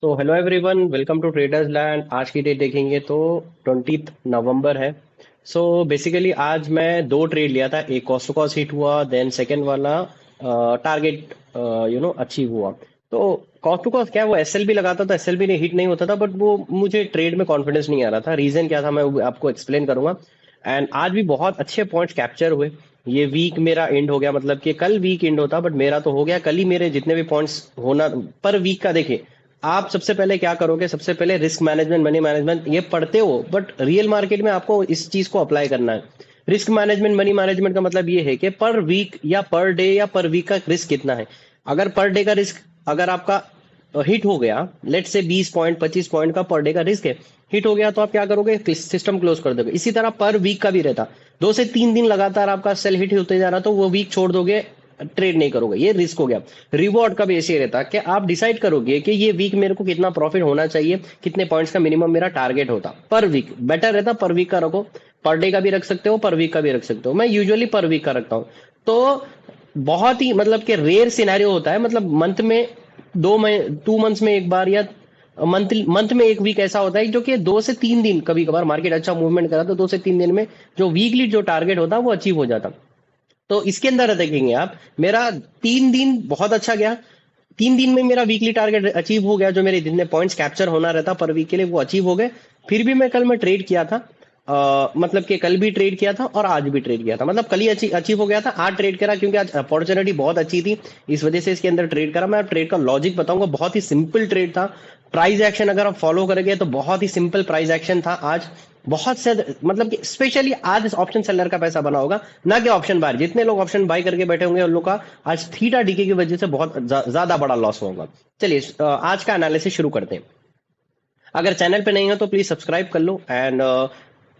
तो hello everyone, welcome to traders land. आज की डेट देखेंगे तो 20 नवंबर है। सो बेसिकली आज मैं दो ट्रेड लिया था। एक कॉस्ट टू कॉस्ट हिट हुआ, देन सेकंड वाला टारगेट अचीव हुआ। तो कॉस्ट टू कॉस्ट क्या है, वो एसएलबी लगाता था, एसएलबी ने हिट नहीं होता था, बट वो मुझे ट्रेड में कॉन्फिडेंस नहीं आ रहा था। रीजन क्या था मैं वो आपको एक्सप्लेन करूंगा। एंड आज भी बहुत अच्छे पॉइंट्स कैप्चर हुए। ये वीक मेरा एंड हो गया, मतलब कि कल वीक एंड होता बट मेरा तो हो गया। कल ही मेरे जितने भी पॉइंट्स होना पर वीक का देखिए। आप सबसे पहले क्या करोगे, सबसे पहले रिस्क मैनेजमेंट, मनी मैनेजमेंट ये पढ़ते हो, बट रियल मार्केट में आपको इस चीज को अप्लाई करना है। रिस्क मैनेजमेंट, मनी मैनेजमेंट का मतलब ये है कि पर वीक या पर डे या पर वीक का रिस्क कितना है। अगर पर डे का रिस्क अगर आपका हिट हो गया, लेट से 20 पॉइंट 25 पॉइंट का पर डे का रिस्क है, हिट हो गया तो आप क्या करोगे, सिस्टम क्लोज कर दोगे। इसी तरह पर वीक का भी रहता, 2 से 3 दिन लगातार आपका सेल हिट होते जा रहा तो वो वीक छोड़ दोगे, ट्रेड नहीं करोगे, ये रिस्क हो गया। रिवॉर्ड का भी ऐसे ही रहता कि आप डिसाइड करोगे कि ये वीक मेरे को कितना प्रॉफिट होना चाहिए, कितने पॉइंट्स का मिनिमम मेरा टारगेट होता पर वीक। बेटर रहता पर वीक का रखो, पर डे का भी रख सकते हो, पर वीक का भी रख सकते हो। मैं यूजुअली पर वीक का रखता हूँ। तो बहुत ही मतलब कि रेयर सिनेरियो होता है, मतलब मंथ में 2 मंथ्स में एक बार या मंथ मंथ में एक वीक ऐसा होता है जो कि 2 से 3 दिन, कभी कभार मार्केट अच्छा मूवमेंट करा तो 2 से 3 दिन में जो वीकली जो टारगेट होता वो अचीव हो जाता। तो इसके अंदर देखेंगे आप, मेरा 3 दिन बहुत अच्छा गया। 3 दिन में मेरा वीकली टारगेट अचीव हो गया, जो मेरे जितने पॉइंट्स कैप्चर होना रहता पर वीक के लिए वो अचीव हो गए। फिर भी मैं कल मैं ट्रेड किया था, मतलब कि कल भी ट्रेड किया था और आज भी ट्रेड किया था, मतलब कल ही अचीव हो गया था, आज ट्रेड करा क्योंकि आज अपॉर्चुनिटी बहुत अच्छी थी, इस वजह से इसके अंदर ट्रेड करा। मैं ट्रेड का लॉजिक बताऊंगा, बहुत ही सिंपल ट्रेड था। प्राइस एक्शन अगर आप फॉलो करेंगे तो बहुत ही सिंपल प्राइस एक्शन था आज। बहुत से मतलब कि स्पेशली आज ऑप्शन सेलर का पैसा बना होगा, ना कि ऑप्शन बायर। जितने लोग ऑप्शन बाय करके बैठे होंगे उन लोग का आज थीटा डीके की वजह से बहुत ज्यादा बड़ा लॉस होगा। चलिए आज का एनालिसिस शुरू करते हैं। अगर चैनल पे नहीं हो तो प्लीज सब्सक्राइब कर लो एंड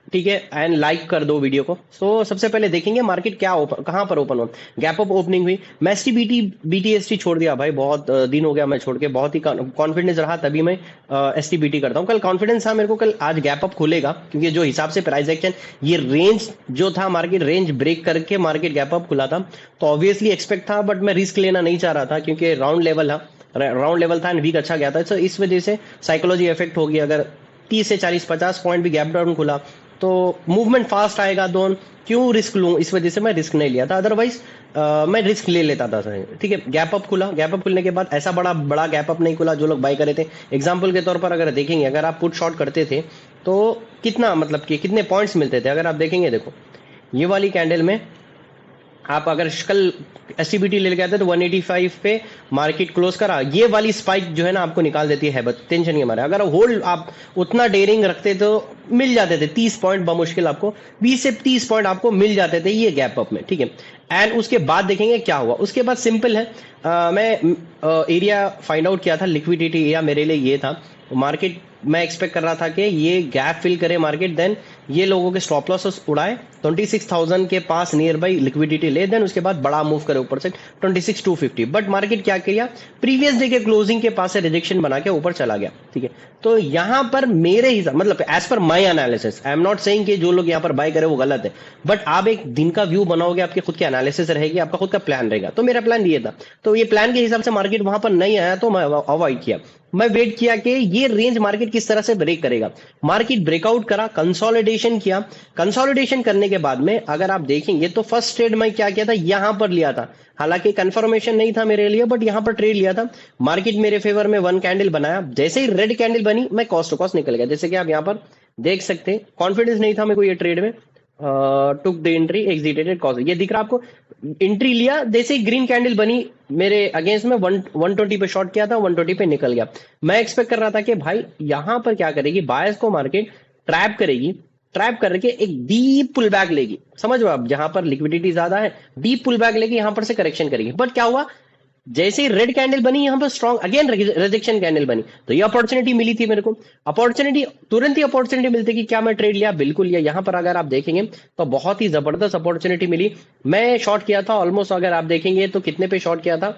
ठीक है, एंड लाइक कर दो वीडियो को। तो सबसे पहले देखेंगे मार्केट क्या ओपन, कहां पर ओपन हो। गैप अप ओपनिंग हुई। मैं एसटीबीटी बीटीएसटी छोड़ दिया भाई, बहुत दिन हो गया मैं छोड़ के, बहुत ही कॉन्फिडेंस रहा तभी मैं एसटीबीटी करता हूं। कल कॉन्फिडेंस था मेरे को, कल आज गैप अप खुलेगा क्योंकि जो हिसाब से प्राइस एक्शन, ये रेंज जो था, मार्केट रेंज ब्रेक करके मार्केट गैप अप खुला था, तो ऑब्वियसली एक्सपेक्ट था, बट मैं रिस्क लेना नहीं चाह रहा था क्योंकि राउंड लेवल था एंड वीक अच्छा गया था। तो इस वजह से साइकोलॉजी इफेक्ट होगी। अगर 30 से 40 50 पॉइंट भी गैप डाउन खुला तो मूवमेंट फास्ट आएगा दोनों, क्यों रिस्क लूं, इस वजह से मैं रिस्क नहीं लिया था। अदरवाइज मैं रिस्क ले लेता था सर। ठीक है, गैप अप खुला, गैप अप खुलने के बाद ऐसा बड़ा बड़ा गैप अप नहीं खुला जो लोग बाय करे थे। एग्जांपल के तौर पर अगर देखेंगे, अगर आप पुट शॉर्ट करते थे तो कितना मतलब कि कितने पॉइंट्स मिलते थे, अगर आप देखेंगे, देखो ये वाली कैंडल में आप अगर कल एसटीबीटी ले गए थे तो 185 पे मार्केट क्लोज करा, ये वाली स्पाइक जो है ना आपको निकाल देती है, बस टेंशन नहीं हमारे। अगर होल्ड आप उतना डेयरिंग रखते तो मिल जाते थे 30 पॉइंट बमुश्किल आपको, 20 से 30 पॉइंट आपको मिल जाते थे ये गैप अप में। ठीक है, एंड उसके बाद देखेंगे क्या हुआ। उसके बाद सिंपल है, मैं एरिया फाइंड आउट किया था, लिक्विडिटी एरिया मेरे लिए ये था। मार्केट मैं एक्सपेक्ट कर रहा था कि ये गैप फिल करे मार्केट, देन ये लोगों के स्टॉप लॉस उड़ाए, 26,000 के पास नियर बाई लिक्विडिटी ले, देन उसके बाद बड़ा मूव करे ऊपर से 26,250। बट मार्केट क्या किया, प्रीवियस डे के क्लोजिंग के पास से रिजेक्शन बना के ऊपर चला गया। ठीक है, तो यहां पर मेरे हिसाब, मतलब as per my analysis, I am not saying कि जो लोग यहां पर बाय करे वो गलत है, बट आप एक दिन का व्यू बनाओगे, आपकी खुद की एनालिसिस रहेगी, आपका खुद का प्लान रहेगा। तो मेरा प्लान ये था, तो ये प्लान के हिसाब से मार्केट वहां पर नहीं आया तो मैं अवॉइड किया। मैं वेट किया कि ये रेंज मार्केट किस तरह से ब्रेक करेगा। मार्केट ब्रेकआउट करा, कंसोलिडेशन किया। कंसोलिडेशन करने के बाद में अगर आप देखेंगे तो फर्स्ट ट्रेड मैं क्या किया था, यहां पर लिया था। हालांकि कंफर्मेशन नहीं था मेरे लिए, बट यहां पर ट्रेड लिया था। मार्केट मेरे फेवर में वन कैंडल बनाया, जैसे ही रेड कैंडल बनी मैं कॉस्ट टू कॉस्ट निकल गया, जैसे कि आप यहां पर देख सकते हैं। कॉन्फिडेंस नहीं था मेरे को ये ट्रेड में, took the entry exerted cost, ये दिख रहा आपको। एंट्री लिया, जैसे ही ग्रीन कैंडल बनी मेरे अगेंस्ट में 120 पे शॉर्ट किया था, 120 पे निकल गया। मैं एक्सपेक्ट कर रहा था कि भाई यहां पर क्या करेगी, बायर्स को मार्केट ट्रैप करेगी, ट्रैप करके एक डीप पुल बैक लेगी, समझ लो आप, जहां पर लिक्विडिटी ज्यादा है डीप पुल बैक लेगी, यहां पर से करेक्शन करेगी। बट क्या हुआ, जैसे ही रेड कैंडल बनी यहां पर स्ट्रॉन्ग अगेन रिजेक्शन कैंडल बनी, तो ये अपॉर्चुनिटी मिली थी मेरे को। अपॉर्चुनिटी तुरंत ही अपॉर्चुनिटी मिलती कि क्या मैं ट्रेड लिया, बिल्कुल लिया। यहां पर अगर आप देखेंगे तो बहुत ही जबरदस्त अपॉर्चुनिटी मिली। मैं शॉर्ट किया था ऑलमोस्ट, अगर आप देखेंगे तो कितने पे शॉर्ट किया था,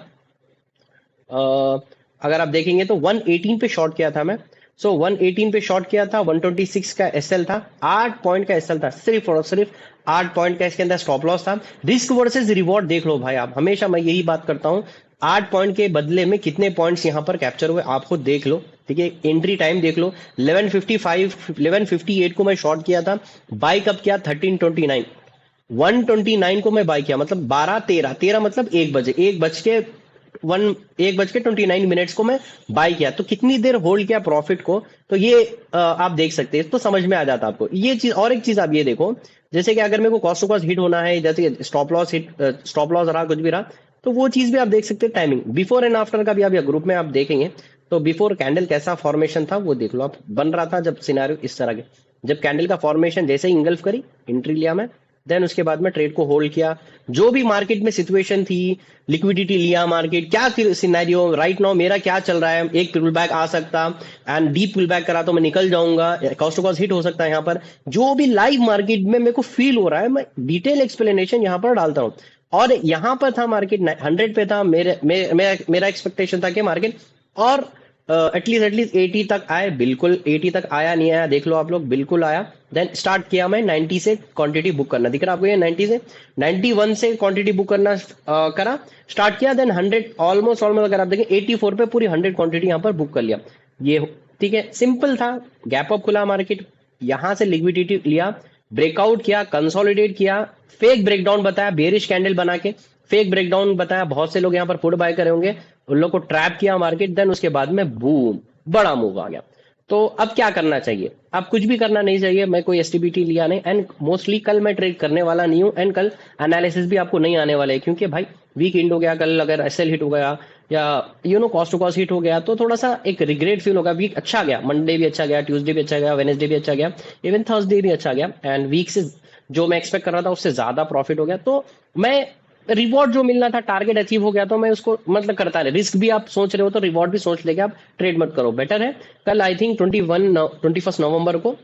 अगर आप देखेंगे तो 118 पे शॉर्ट किया था मैं। सो 118 पे शॉर्ट किया था, 126 का एसएल था, 8 पॉइंट का एसएल था, सिर्फ और सिर्फ 8 पॉइंट का इसके अंदर स्टॉप लॉस था। रिस्क वर्सेस रिवॉर्ड देख लो भाई आप, हमेशा मैं यही बात करता हूं, 8 पॉइंट के बदले में कितने पॉइंट्स यहाँ पर कैप्चर हुए आप खुद देख लो। ठीक है, एंट्री टाइम देख लो, 11:55 11:58 को मैं शॉर्ट किया था, बाई कब किया 13:29, 1:29 को मैं बाई किया, मतलब 12:13, 13 मतलब 1 बजे, 1:29 को मैं बाई किया, तो कितनी देर होल्ड किया प्रॉफिट को, तो ये आप देख सकते हैं, तो समझ में आ जाता आपको ये चीज। और एक चीज आप ये देखो, जैसे कि अगर मेरे को कॉस्ट टू कॉस्ट हिट होना है, जैसे स्टॉप लॉस रहा, कुछ भी रहा, तो वो चीज भी आप देख सकते हैं, टाइमिंग बिफोर एंड आफ्टर का भी आप या ग्रुप में आप देखेंगे, तो बिफोर कैंडल कैसा फॉर्मेशन था वो देख लो आप, बन रहा था जब सिनेरियो इस तरह के, जब कैंडल का फॉर्मेशन जैसे ही इंगल्फ करी, एंट्री लिया मैं, देन उसके बाद में ट्रेड को होल्ड किया, जो भी मार्केट में सिचुएशन थी, लिक्विडिटी लिया मार्केट, क्या सिनेरियो राइट नाउ मेरा क्या चल रहा है, एक पुल बैक आ सकता एंड डीप पुल बैक करा तो मैं निकल जाऊंगा, कॉस्ट टू कॉस्ट हिट हो सकता है, यहाँ पर जो भी लाइव मार्केट में मेरे को फील हो रहा है मैं डिटेल एक्सप्लेनेशन यहाँ पर डालता हूँ। और यहाँ पर था मार्केट 100 पे था, मेरा एक्सपेक्टेशन था कि मार्केट और एटलीस्ट 80 तक आए, बिल्कुल 80 तक आया नहीं आया देख लो आप लोग, बिल्कुल आया। देन स्टार्ट किया मैं 90 से क्वांटिटी बुक करना, दिख रहा है आपको ये 90 से 91 से क्वांटिटी बुक करना करा, स्टार्ट किया, देन 100 ऑलमोस्ट अगर आप देखें 84 पे पूरी 100 क्वांटिटी यहाँ पर बुक कर लिया, ये ठीक है, सिंपल था। गैप अप खुला मार्केट, यहां से लिक्विडिटी लिया, ब्रेकआउट किया, कंसोलिडेट किया, फेक ब्रेकडाउन बताया, बेरिश कैंडल बना के फेक ब्रेकडाउन बताया, बहुत से लोग यहाँ पर पुट बाय करे होंगे, उन लोग को ट्रैप किया मार्केट, देन उसके बाद में बूम बड़ा मूव आ गया। तो अब क्या करना चाहिए, अब कुछ भी करना नहीं चाहिए, मैं कोई एसटीबीटी लिया नहीं, एंड मोस्टली कल मैं ट्रेड करने वाला नहीं हूं, एंड कल एनालिसिस भी आपको नहीं आने वाले है, क्योंकि भाई वीक एंड हो गया, कल अगर एसएल हिट हो गया या कॉस्ट टू कॉस्ट हिट हो गया तो थोड़ा सा एक रिग्रेट फील होगा। वीक अच्छा गया, मंडे भी अच्छा गया, ट्यूसडे भी अच्छा गया, वेनेसडे भी अच्छा गया, इवन थर्सडे भी अच्छा गया, एंड वीक से जो मैं एक्सपेक्ट कर रहा था उससे ज्यादा प्रॉफिट हो गया, तो मैं रिवॉर्ड जो मिलना था, टारगेट अचीव हो गया, तो मैं उसको मतलब करता रहे। रिस्क भी आप सोच रहे हो तो रिवॉर्ड भी सोच लेके आप ट्रेड मत करो, बेटर है। कल आई थिंक 21 नवंबर को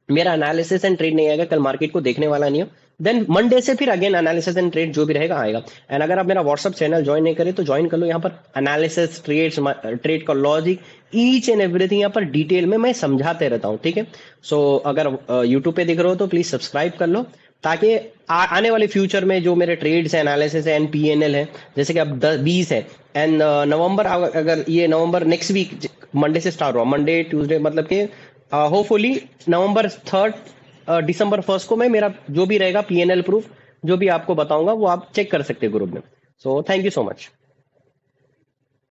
मेरा एनालिसिस एंड ट्रेड नहीं आएगा, कल मार्केट को देखने वाला नहीं हो, देन मंडे से फिर अगेन एनालिसिस एंड ट्रेड जो भी रहेगा आएगा। एंड अगर आप मेरा व्हाट्सअप चैनल ज्वाइन नहीं करें तो ज्वाइन कर लो, यहाँ पर एनालिसिस, ट्रेड का लॉजिक, ईच एंड एवरीथिंग यहाँ पर डिटेल में मैं समझाते रहता हूँ, ठीक है। सो अगर यूट्यूब पे दिख रहे हो तो प्लीज सब्सक्राइब कर लो, ताकि आने वाले फ्यूचर में जो मेरे ट्रेड्स है, एनालिसिस है एंड पीएनएल है, जैसे कि अब 20 है एंड नवंबर, अगर ये नवंबर नेक्स्ट वीक मंडे से स्टार्ट हुआ, मंडे ट्यूसडे मतलब कि होपफुली नवंबर 3 दिसंबर 1 को मैं मेरा जो भी रहेगा पीएनएल प्रूफ जो भी आपको बताऊंगा वो आप चेक कर सकते हैं ग्रुप में। So thank you so much.